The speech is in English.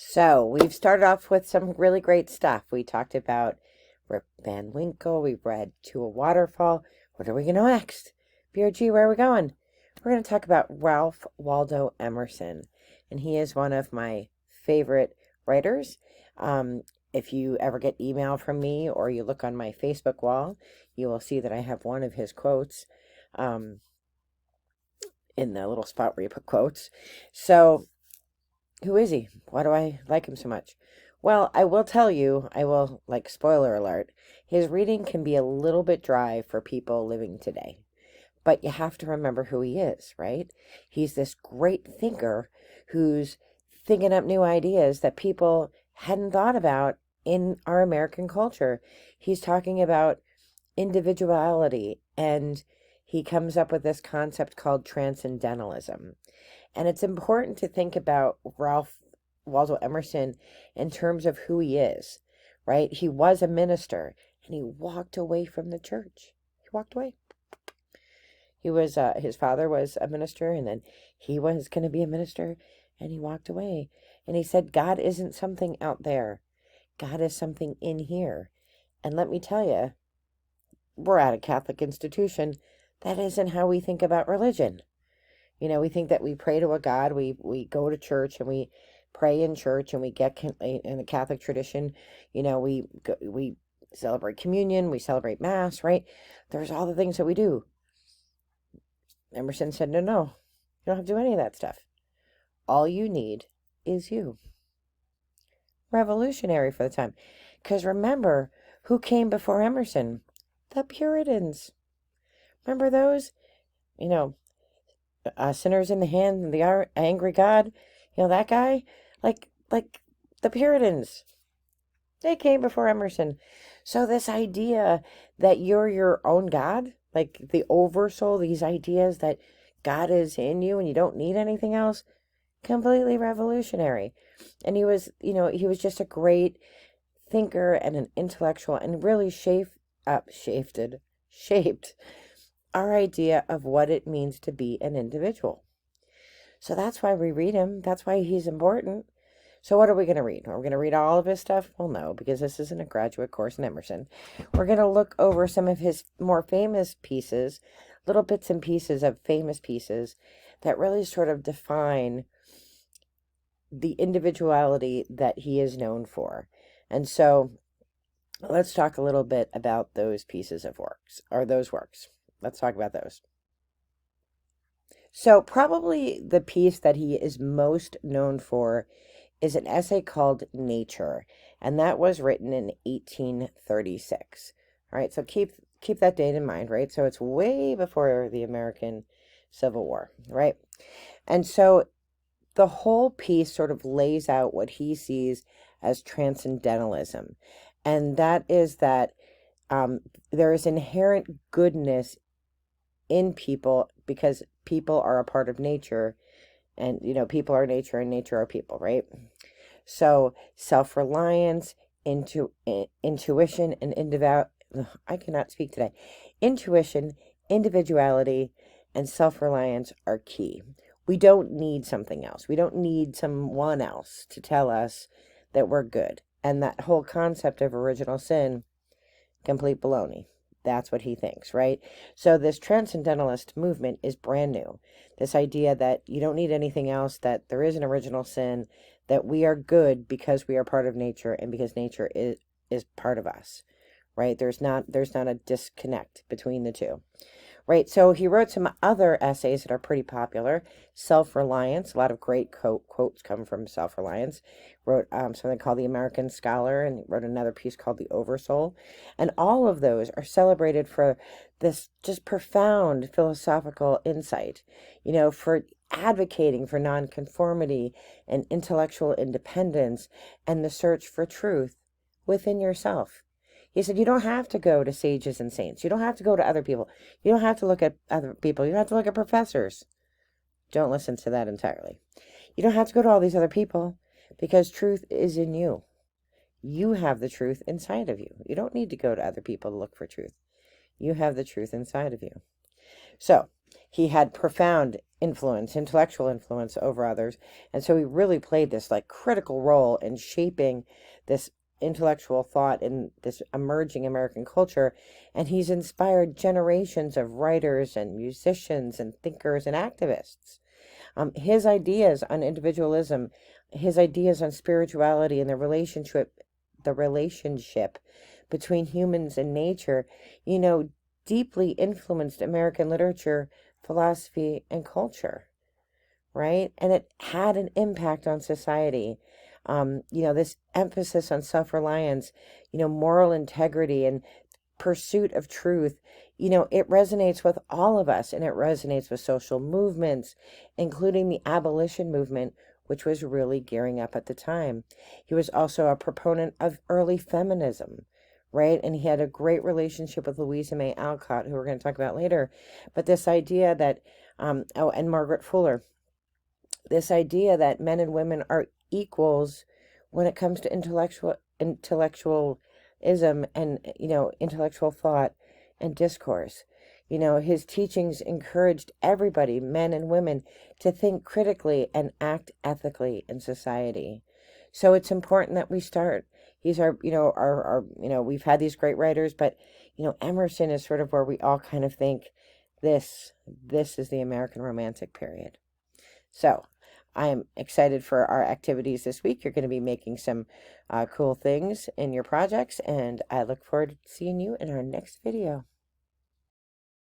So we've started off with some really great stuff. We talked about Rip Van Winkle. We read To a Waterfall. What are we going to next? BRG, where are we going? We're going to talk about Ralph Waldo Emerson. And he is one of my favorite writers. If you ever get email from me or you look on my Facebook wall, you will see that I have one of his quotes in the little spot where you put quotes. So who is he? Why do I like him so much? Well, I will tell you, spoiler alert, his reading can be a little bit dry for people living today. But you have to remember who he is, right? He's this great thinker who's thinking up new ideas that people hadn't thought about in our American culture. He's talking about individuality, and he comes up with this concept called transcendentalism. And it's important to think about Ralph Waldo Emerson in terms of who he is, right? He was a minister, and he walked away from the church. He walked away. He was, his father was a minister, and then he was going to be a minister, and he walked away. And he said, God isn't something out there. God is something in here. And let me tell you, we're at a Catholic institution. That isn't how we think about religion. You know, we think that we pray to a God, we go to church and we pray in church, and we get in the Catholic tradition, we celebrate communion, we celebrate Mass, right? There's all the things that we do. Emerson said, no, you don't have to do any of that stuff. All you need is you. Revolutionary for the time. Because remember, who came before Emerson? The Puritans. Remember those? Sinners in the hand of the angry God, that guy, like the Puritans, they came before Emerson. So this idea that you're your own God, like the oversoul, these ideas that God is in you and you don't need anything else, completely revolutionary. And he was just a great thinker and an intellectual, and really shaped our idea of what it means to be an individual. So that's why we read him. That's why he's important. So what are we going to read? Are we going to read all of his stuff? Well, no, because this isn't a graduate course in Emerson. We're going to look over some of his more famous pieces, little bits and pieces of famous pieces that really sort of define the individuality that he is known for. And so let's talk a little bit about those pieces of works, or those works. Let's talk about those. So probably the piece that he is most known for is an essay called Nature, and that was written in 1836. All right, so keep that date in mind, right? So it's way before the American Civil War, right? And so the whole piece sort of lays out what he sees as transcendentalism, and that is that there is inherent goodness in people because people are a part of nature, and people are nature and nature are people, right? So self-reliance, intuition, and I cannot speak today. Intuition, individuality, and self-reliance are key. We don't need something else. We don't need someone else to tell us that we're good. And that whole concept of original sin, complete baloney. That's what he thinks, right? So this transcendentalist movement is brand new. This idea that you don't need anything else, that there is an original sin, that we are good because we are part of nature and because nature is part of us, right? There's not a disconnect between the two. Right, so he wrote some other essays that are pretty popular. Self-reliance, a lot of great quotes come from self-reliance. Wrote something called The American Scholar, and wrote another piece called The Oversoul. And all of those are celebrated for this just profound philosophical insight, for advocating for nonconformity and intellectual independence and the search for truth within yourself. He said, you don't have to go to sages and saints. You don't have to go to other people. You don't have to look at other people. You don't have to look at professors. Don't listen to that entirely. You don't have to go to all these other people because truth is in you. You have the truth inside of you. You don't need to go to other people to look for truth. You have the truth inside of you. So he had profound influence, intellectual influence over others. And so he really played this like critical role in shaping this intellectual thought in this emerging American culture. And he's inspired generations of writers and musicians and thinkers and activists. His ideas on individualism, his ideas on spirituality and the relationship between humans and nature, deeply influenced American literature, philosophy, and culture, right? And it had an impact on society. This emphasis on self-reliance, moral integrity and pursuit of truth, it resonates with all of us, and it resonates with social movements, including the abolition movement, which was really gearing up at the time. He was also a proponent of early feminism, right? And he had a great relationship with Louisa May Alcott, who we're going to talk about later. But this idea that, and Margaret Fuller, this idea that men and women are equals when it comes to intellectualism and, intellectual thought and discourse. His teachings encouraged everybody, men and women, to think critically and act ethically in society. So it's important that we start. He's we've had these great writers, but, Emerson is sort of where we all kind of think this is the American Romantic period. So I'm excited for our activities this week. You're going to be making some cool things in your projects, and I look forward to seeing you in our next video.